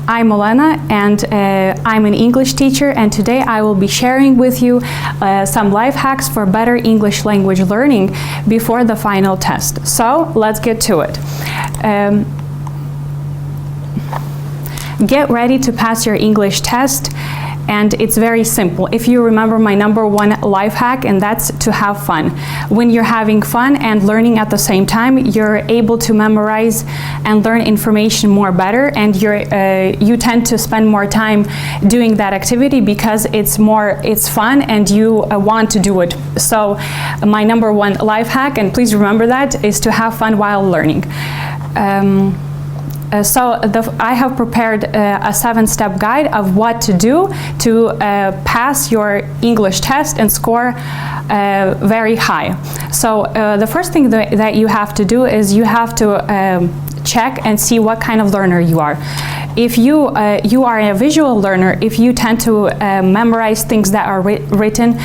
I'm Olena, and I'm an English teacher, and today I will be sharing with you some life hacks for better English language learning before the final test. So let's get to it. Get ready to pass your English test, and it's very simple. If you remember my #1 life hack, and that's to have fun. When you're having fun and learning at the same time, you're able to memorize and learn information more better, and you tend to spend more time doing that activity because it's fun and you want to do it. So my #1 life hack, and please remember that, is to have fun while learning. I have prepared a 7-step guide of what to do to pass your English test and score very high. So the first thing that you have to do is you have to check and see what kind of learner you are. If you are a visual learner, if you tend to memorize things that are written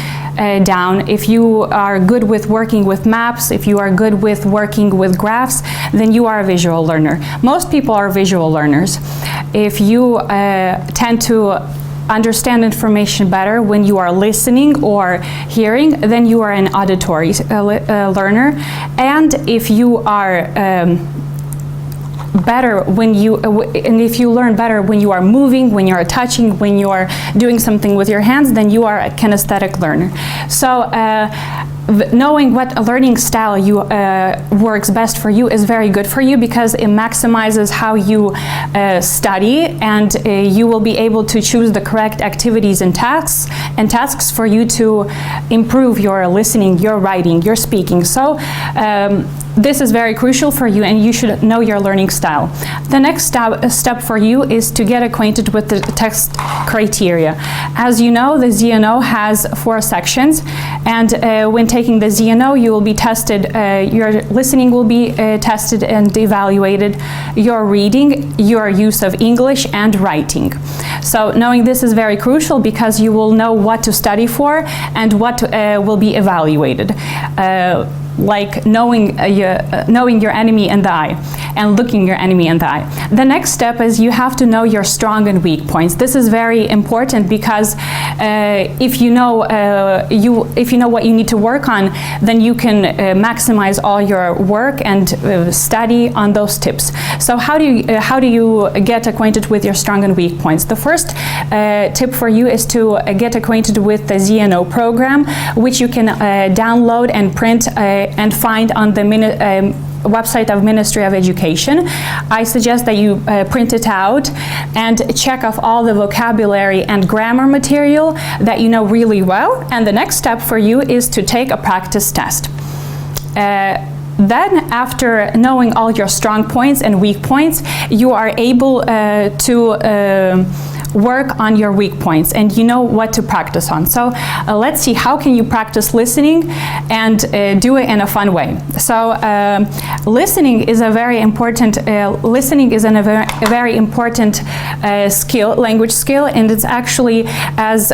down, if you are good with working with maps, if you are good with working with graphs, then you are a visual learner. Most people are visual learners. If you tend to understand information better when you are listening or hearing, then you are an auditory learner. And if you are better when if you learn better when you are moving, when you are touching, when you are doing something with your hands, then you are a kinesthetic learner. So knowing what learning style works best for you is very good for you, because it maximizes how you study, and you will be able to choose the correct activities and tasks for you to improve your listening, your writing, your speaking. So this is very crucial for you, and you should know your learning style. The next step for you is to get acquainted with the text criteria. As you know, the ZNO has 4 sections, and when taking the ZNO, you will be tested, your listening will be tested and evaluated, your reading, your use of English, and writing. So knowing this is very crucial, because you will know what to study for and what will be evaluated. Like knowing your enemy in the eye and looking your enemy in the eye. The next step is you have to know your strong and weak points. This is very important, because if you know what you need to work on, then you can maximize all your work and study on those tips. So how do you get acquainted with your strong and weak points? The first tip for you is to get acquainted with the ZNO program, which you can download and print and find on the website of Ministry of Education. I suggest that you print it out and check off all the vocabulary and grammar material that you know really well. And the next step for you is to take a practice test. Then, after knowing all your strong points and weak points, you are able to work on your weak points, and you know what to practice on. So let's see, how can you practice listening and do it in a fun way? So listening is a very important skill, language skill, and it's actually, as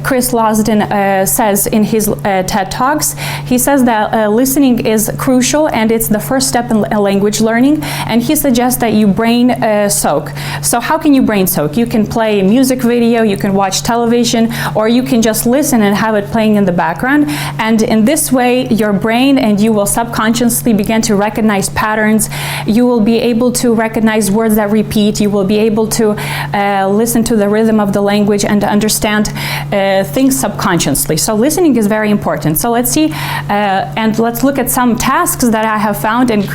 Chris Losden says in his TED Talks, he says that listening is crucial, and it's the first step in language learning, and he suggests that you brain soak. So how can you brain soak? You can play a music video, you can watch television, or you can just listen and have it playing in the background, and in this way your brain and you will subconsciously begin to recognize patterns. You will be able to recognize words that repeat. You will be able to listen to the rhythm of the language and understand things subconsciously. So listening is very important. So let's see, and let's look at some tasks that I have found and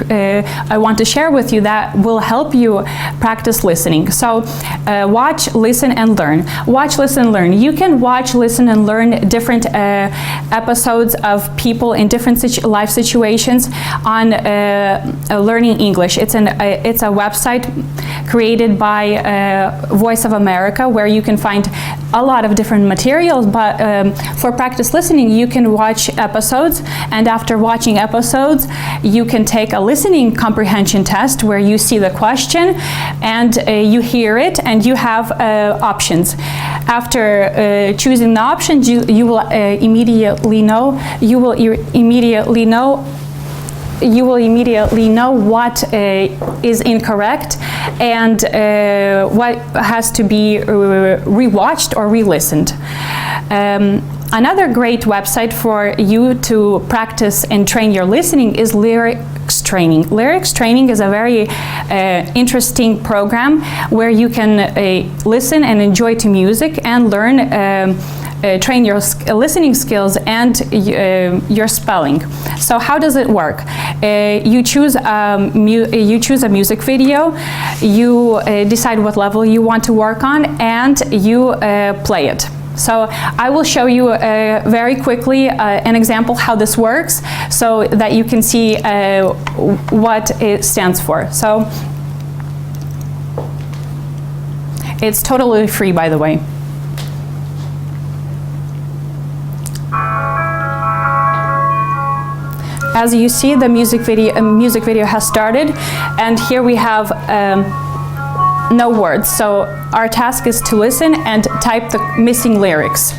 I want to share with you that will help you practice listening. So watch, listen, and learn. Watch, listen, learn. You can watch, listen, and learn different episodes of people in different life situations on learning English. It's a website created by Voice of America, where you can find a lot of different materials, but for practice listening, you can watch episodes, and after watching episodes, you can take a listening comprehension test where you see the question and you hear it, and you have options. After choosing the options, you will immediately know you will immediately know what is incorrect and what has to be rewatched or re-listened. Another great website for you to practice and train your listening is Lyrics Training. Lyrics Training is a very interesting program where you can listen and enjoy to music and learn, train your listening skills and your spelling. So how does it work? You choose a music video, you decide what level you want to work on, and you play it. So I will show you very quickly an example how this works so that you can see what it stands for. So it's totally free, by the way. As you see, the music video has started, and here we have no words. So our task is to listen and type the missing lyrics.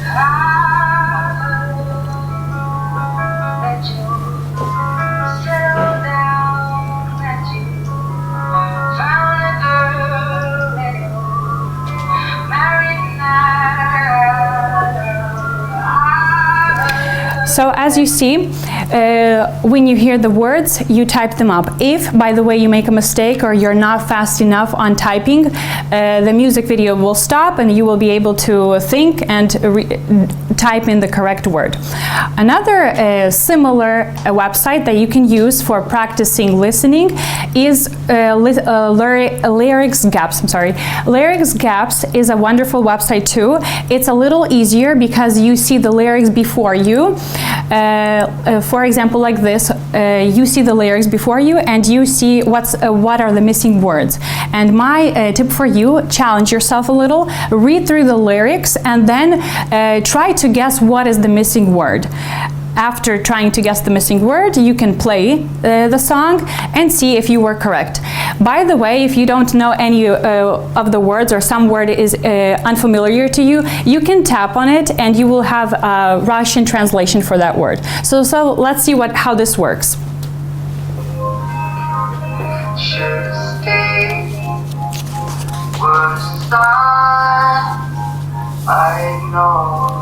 So as you see, when you hear the words, you type them up. If, by the way, you make a mistake or you're not fast enough on typing, the music video will stop and you will be able to think and type in the correct word. Another similar website that you can use for practicing listening is Lyrics Gaps. Lyrics Gaps is a wonderful website too. It's a little easier because you see the lyrics before you. For example, like this, you see the lyrics before you and you see what are the missing words. And my tip for you, challenge yourself a little, read through the lyrics and then try to guess what is the missing word. After trying to guess the missing word, you can play the song and see if you were correct. By the way, if you don't know any of the words or some word is unfamiliar to you, you can tap on it and you will have a Russian translation for that word. So let's see how this works. I know.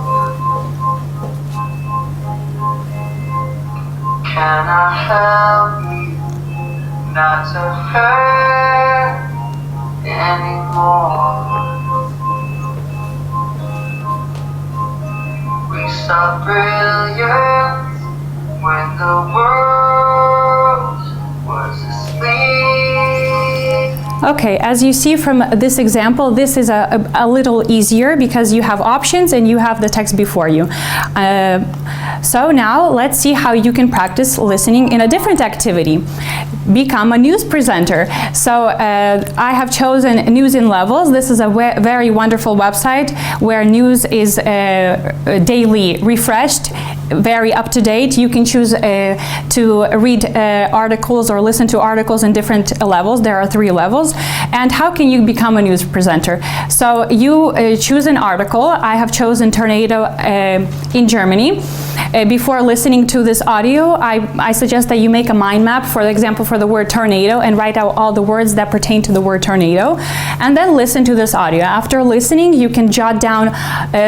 Can I help you not to hurt anymore? We saw brilliance when the world was asleep. Okay, as you see from this example, this is a little easier because you have options and you have the text before you. So now let's see how you can practice listening in a different activity. Become a news presenter. So I have chosen News in Levels. This is a very wonderful website where news is daily refreshed, very up to date. You can choose to read articles or listen to articles in different levels. There are 3 levels. And how can you become a news presenter? So you choose an article. I have chosen tornado in Germany. Before listening to this audio, I suggest that you make a mind map, for example, for the word tornado, and write out all the words that pertain to the word tornado, and then listen to this audio. After listening, you can jot down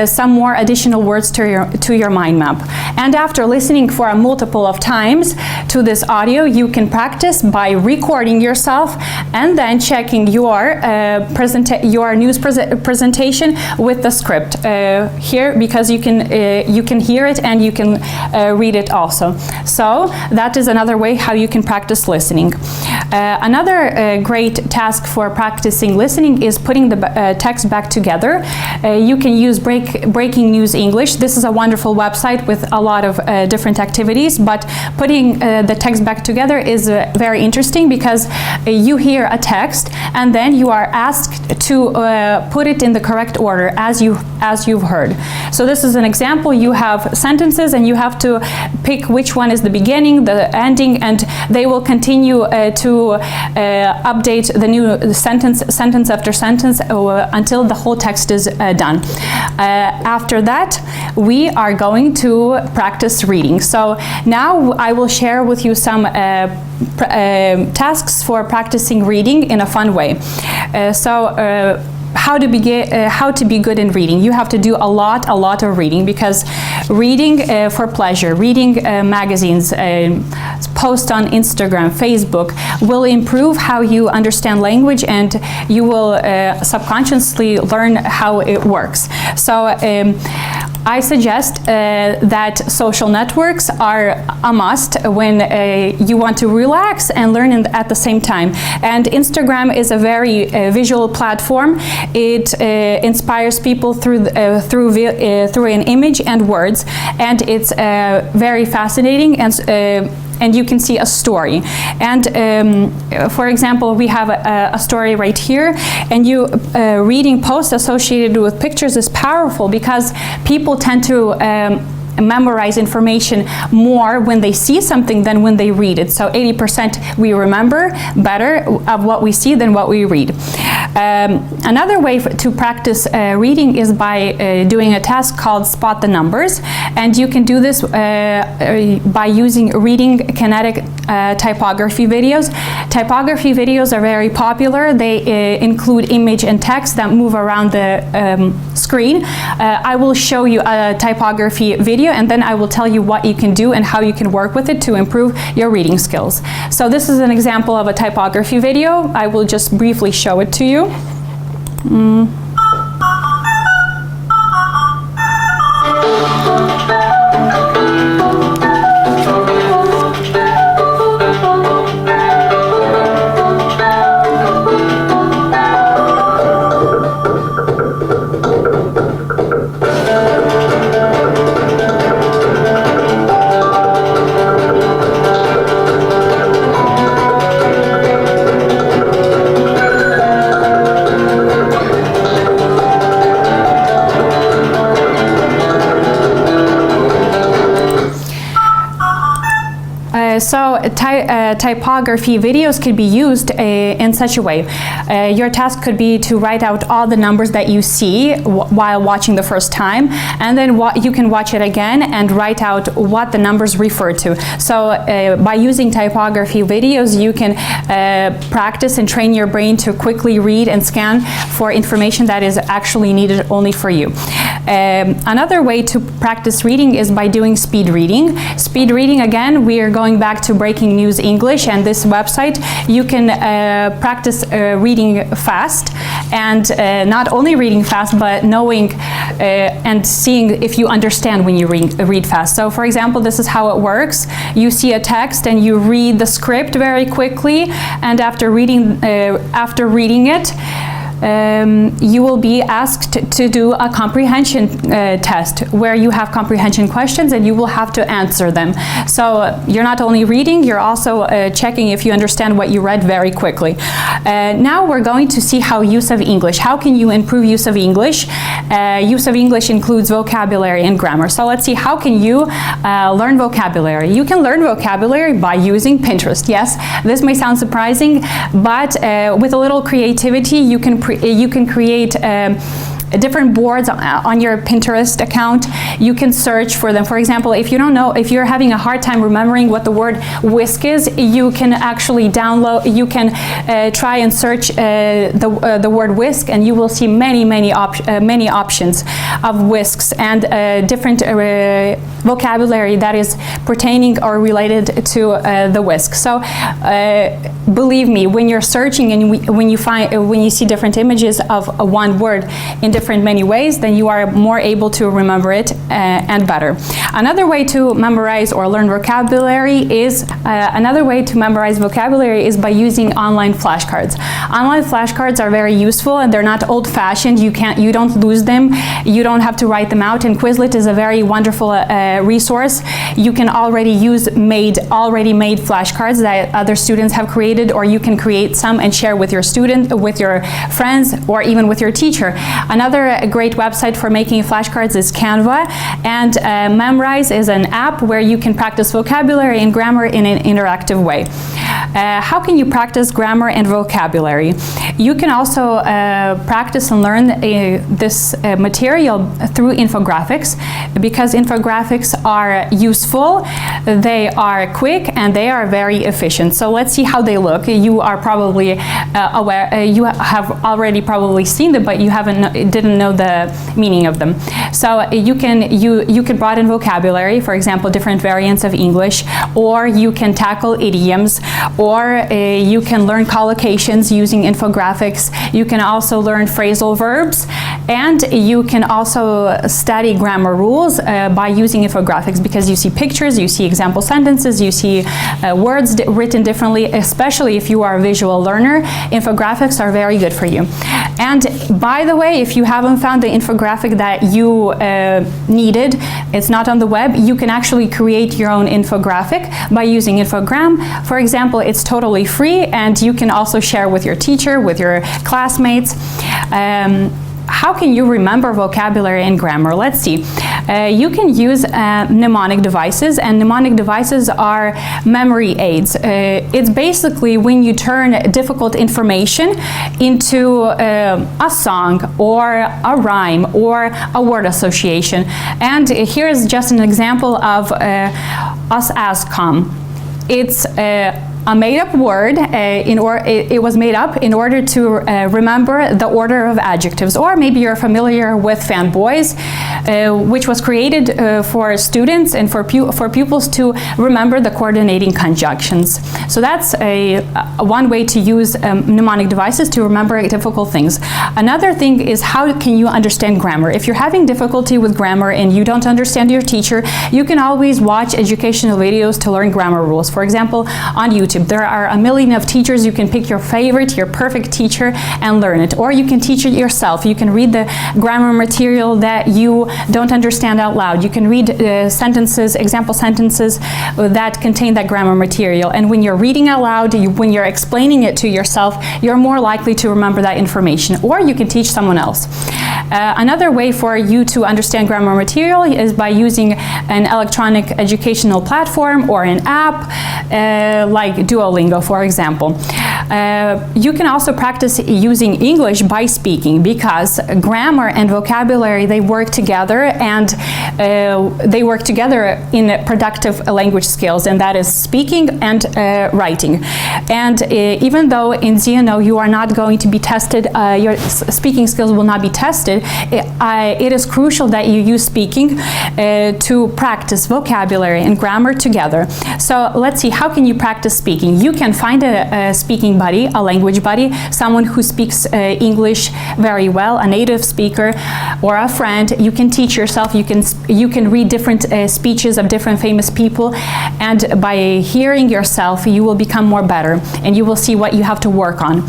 some more additional words to your mind map. And after listening for a multiple of times to this audio, you can practice by recording yourself and then checking your news presentation with the script here, because you can hear it and you can read it also. So that is another way how you can practice listening. Another great task for practicing listening is putting the text back together. You can use Breaking News English. This is a wonderful website with a lot of different activities, but putting the text back together is very interesting because you hear a text and then you are asked to put it in the correct order as you've heard. So this is an example. You have sentences and and you have to pick which one is the beginning, the ending, and they will continue to update the new sentence after sentence until the whole text is done. After that, we are going to practice reading. So now I will share with you some tasks for practicing reading in a fun way. How to be good in reading. You have to do a lot of reading, because reading for pleasure, reading magazines, post on Instagram, Facebook will improve how you understand language, and you will subconsciously learn how it works. So I suggest that social networks are a must when you want to relax and learn at the same time. And Instagram is a very visual platform. It inspires people through an image and words, and it's very fascinating, and you can see a story. And for example, we have a story right here, and reading posts associated with pictures is powerful, because people tend to memorize information more when they see something than when they read it. So 80% we remember better of what we see than what we read. Another way to practice reading is by doing a task called Spot the Numbers, and you can do this by using reading kinetic typography videos. Typography videos are very popular. They include image and text that move around the screen. I will show you a typography video, and then I will tell you what you can do and how you can work with it to improve your reading skills. So this is an example of a typography video. I will just briefly show it to you. So typography videos could be used in such a way. Your task could be to write out all the numbers that you see while watching the first time, and then you can watch it again and write out what the numbers refer to. So by using typography videos, you can practice and train your brain to quickly read and scan for information that is actually needed only for you. Another way to practice reading is by doing speed reading. Speed reading, again, we are going back to Breaking News English and this website. You can practice reading fast, and not only reading fast, but knowing and seeing if you understand when you read fast. So for example, this is how it works. You see a text and you read the script very quickly, and after reading it, you will be asked to do a comprehension test, where you have comprehension questions and you will have to answer them. So you're not only reading, you're also checking if you understand what you read very quickly. Now we're going to see how use of English. How can you improve use of English? Use of English includes vocabulary and grammar. So let's see, how can you learn vocabulary? You can learn vocabulary by using Pinterest. Yes, this may sound surprising, but with a little creativity, you can create different boards on your Pinterest account. You can search for them. For example, if you don't know, if you're having a hard time remembering what the word whisk is, you can actually try and search the word whisk, and you will see many options of whisks and different vocabulary that is pertaining or related to the whisk. So believe me, when you're searching and when you see different images of one word in many ways, then you are more able to remember it and better. Another way to memorize or learn vocabulary is by using online flashcards. Online flashcards are very useful, and they're not old-fashioned. You don't lose them. You don't have to write them out. And Quizlet is a very wonderful resource. You can already use already made flashcards that other students have created, or you can create some and share with your friends, or even with your teacher. Another great website for making flashcards is Canva, and Memrise is an app where you can practice vocabulary and grammar in an interactive way. How can you practice grammar and vocabulary? You can also practice and learn this material through infographics, because infographics are useful, they are quick, and they are very efficient. So let's see how they look. You are probably aware, you have already probably seen them, but you didn't know the meaning of them. So you can broaden vocabulary, for example, different variants of English, or you can tackle idioms, or you can learn collocations using infographics. You can also learn phrasal verbs, and you can also study grammar rules by using infographics, because you see pictures, you see example sentences, you see words written differently. Especially if you are a visual learner, infographics are very good for you. And by the way, if you haven't found the infographic that you needed, it's not on the web, you can actually create your own infographic by using Infogram. For example, it's totally free, and you can also share with your teacher, with your classmates. How can you remember vocabulary and grammar? Let's see. You can use mnemonic devices, and mnemonic devices are memory aids. It's basically when you turn difficult information into a song or a rhyme or a word association. And here's just an example of us as com. It's a made-up word. It was made up in order to remember the order of adjectives. Or maybe you're familiar with fanboys, which was created for students and for pupils to remember the coordinating conjunctions. So that's one way to use mnemonic devices to remember difficult things. Another thing is, how can you understand grammar? If you're having difficulty with grammar and you don't understand your teacher, you can always watch educational videos to learn grammar rules. For example, on YouTube, there are a million of teachers. You can pick your favorite, your perfect teacher, and learn it. Or you can teach it yourself. You can read the grammar material that you don't understand out loud. You can read sentences, example sentences that contain that grammar material. And when you're reading out loud, when you're explaining it to yourself, you're more likely to remember that information. Or you can teach someone else. Another way for you to understand grammar material is by using an electronic educational platform or an app like Duolingo, for example. You can also practice using English by speaking, because grammar and vocabulary, they work together, and they work together in productive language skills, and that is speaking and writing. And even though in ZNO you are not going to be tested, your speaking skills will not be tested, it is crucial that you use speaking to practice vocabulary and grammar together. So let's see, how can you practice speaking? You can find a speaking buddy, a language buddy, someone who speaks English very well, a native speaker, or a friend. You can teach yourself. You can read different speeches of different famous people, and by hearing yourself, you will become more better, and you will see what you have to work on.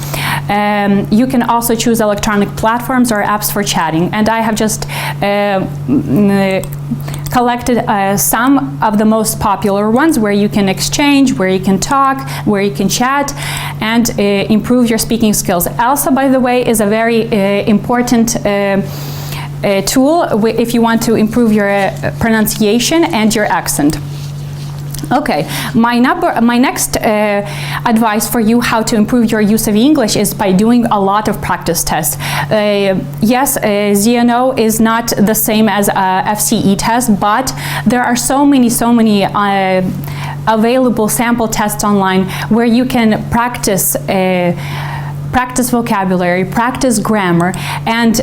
You can also choose electronic platforms or apps for chatting, and I have just collected some of the most popular ones where you can exchange, where you can talk, where you can chat, and improve your speaking skills. ELSA, by the way, is a very important tool if you want to improve your pronunciation and your accent. Okay, my next advice for you how to improve your use of English is by doing a lot of practice tests. Yes, ZNO is not the same as a FCE test, but there are so many available sample tests online where you can practice vocabulary, practice grammar, and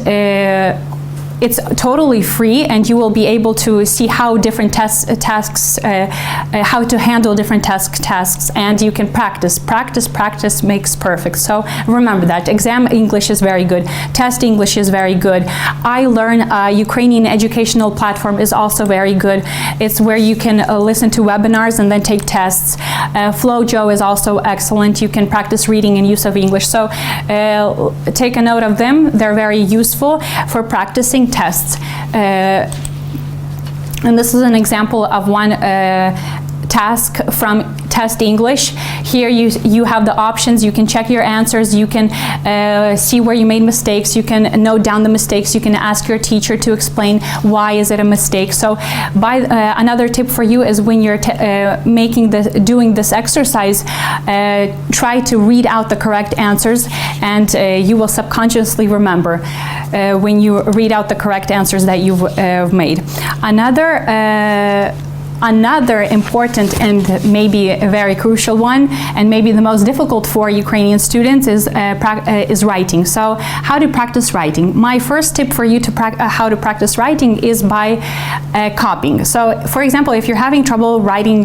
it's totally free, and you will be able to see how different tasks, how to handle different tasks, and you can practice. Practice makes perfect. So remember that. Exam English is very good. Test English is very good. I Learn, Ukrainian educational platform, is also very good. It's where you can listen to webinars and then take tests. FlowJo is also excellent. You can practice reading and use of English. So take a note of them. They're very useful for practicing tests. And this is an example of one task from Test English. Here you have the options. You can check your answers. You can see where you made mistakes. You can note down the mistakes. You can ask your teacher to explain why is it a mistake. So another tip for you is when you're doing this exercise, try to read out the correct answers, and you will subconsciously remember when you read out the correct answers that you've made. Another important and maybe a very crucial one, and maybe the most difficult for Ukrainian students, is writing. So how to practice writing? My first tip for you to how to practice writing is by copying. So for example, if you're having trouble writing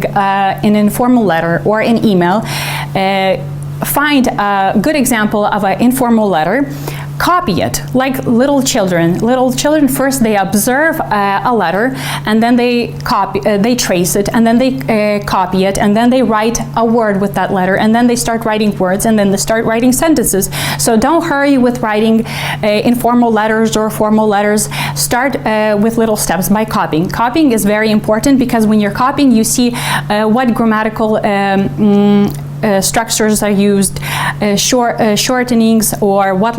an informal letter or an email, find a good example of an informal letter. Copy it, like little children. Little children, first they observe a letter, and then they trace it, and then they copy it, and then they write a word with that letter, and then they start writing words, and then they start writing sentences. So don't hurry with writing informal letters or formal letters. Start with little steps by copying. Copying is very important because when you're copying, you see what grammatical structures are used, shortenings, or what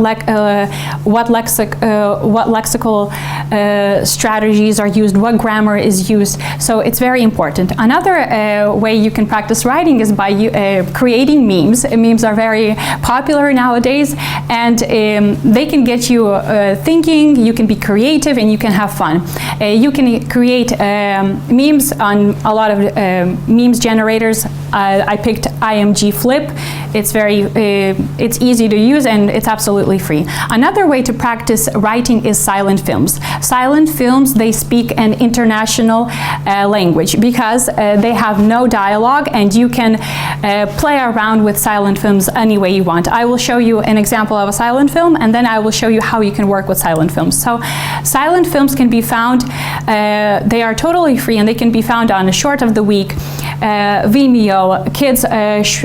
lexical strategies are used, what grammar is used. So it's very important. Another way you can practice writing is by creating memes. Memes are very popular nowadays, and they can get you thinking. You can be creative, and you can have fun. You can create memes on a lot of memes generators. I picked IMG Flip. It's it's easy to use, and it's absolutely free. Another way to practice writing is silent films. Silent films, they speak an international language because they have no dialogue, and you can play around with silent films any way you want. I will show you an example of a silent film, and then I will show you how you can work with silent films. So silent films can be found, they are totally free, and they can be found on a Short of the Week, Vimeo. Kids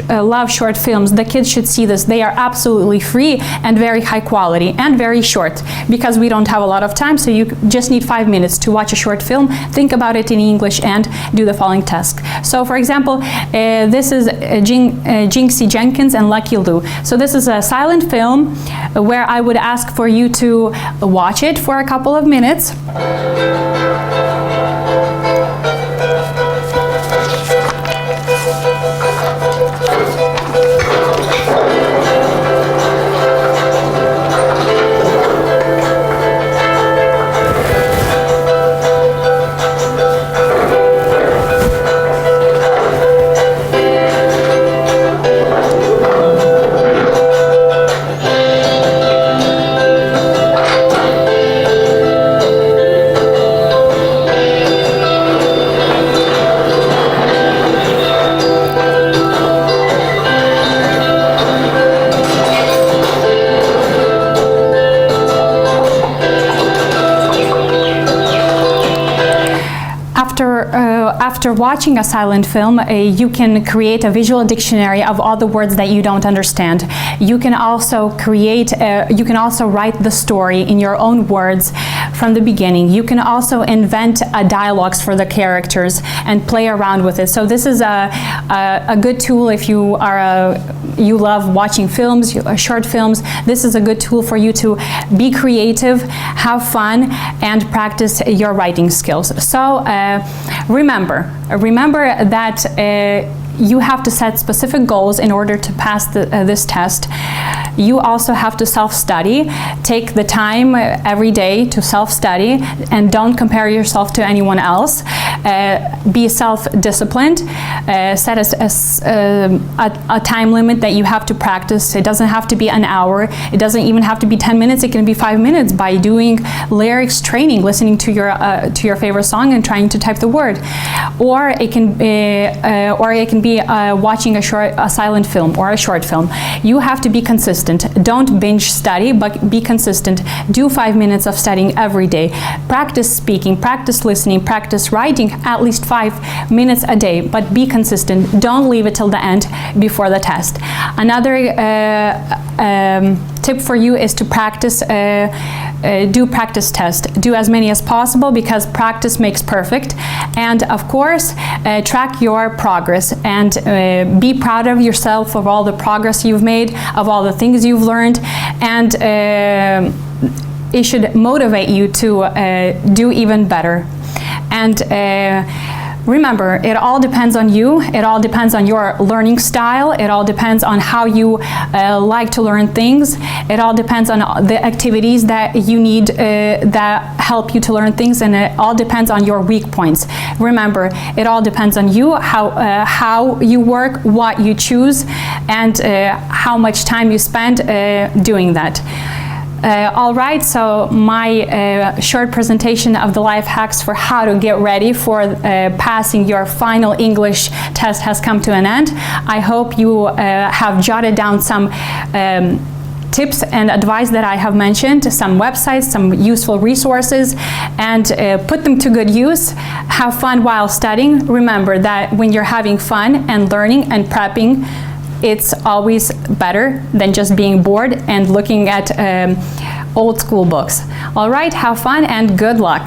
love short films. The kids should see this. They are absolutely free and very high quality and very short because we don't have a lot of time, so you just need 5 minutes to watch a short film, think about it in English, and do the following task. So for example, this is Jinxie Jenkins and Lucky Lou. So this is a silent film where I would ask for you to watch it for a couple of minutes. After watching a silent film, you can create a visual dictionary of all the words that you don't understand. You can also write the story in your own words from the beginning. You can also invent dialogues for the characters and play around with it. So this is a good tool if you love watching films, short films. This is a good tool for you to be creative, have fun, and practice your writing skills. So remember that you have to set specific goals in order to pass this test. You also have to self-study. Take the time every day to self-study, and don't compare yourself to anyone else. Be self-disciplined. Set a time limit that you have to practice. It doesn't have to be an hour. It doesn't even have to be 10 minutes. It can be 5 minutes by doing lyrics training, listening to your favorite song and trying to type the word. Or it can be watching a silent film or a short film. You have to be consistent. Don't binge study, but be consistent. Do 5 minutes of studying every day. Practice speaking, practice listening, practice writing. at least 5 minutes a day, but be consistent. Don't leave it till the end before the test. Another tip for you is to practice, do practice tests. Do as many as possible because practice makes perfect. And of course, track your progress and be proud of yourself, of all the progress you've made, of all the things you've learned, and it should motivate you to do even better. And remember, it all depends on you. It all depends on your learning style. It all depends on how you like to learn things. It all depends on the activities that you need that help you to learn things, and it all depends on your weak points. Remember, it all depends on you, how you work, what you choose, and how much time you spend doing that. All right, so my short presentation of the life hacks for how to get ready for passing your final English test has come to an end. I hope you have jotted down some tips and advice that I have mentioned, some websites, some useful resources, and put them to good use. Have fun while studying. Remember that when you're having fun and learning and prepping, it's always better than just being bored and looking at old school books. All right, have fun and good luck.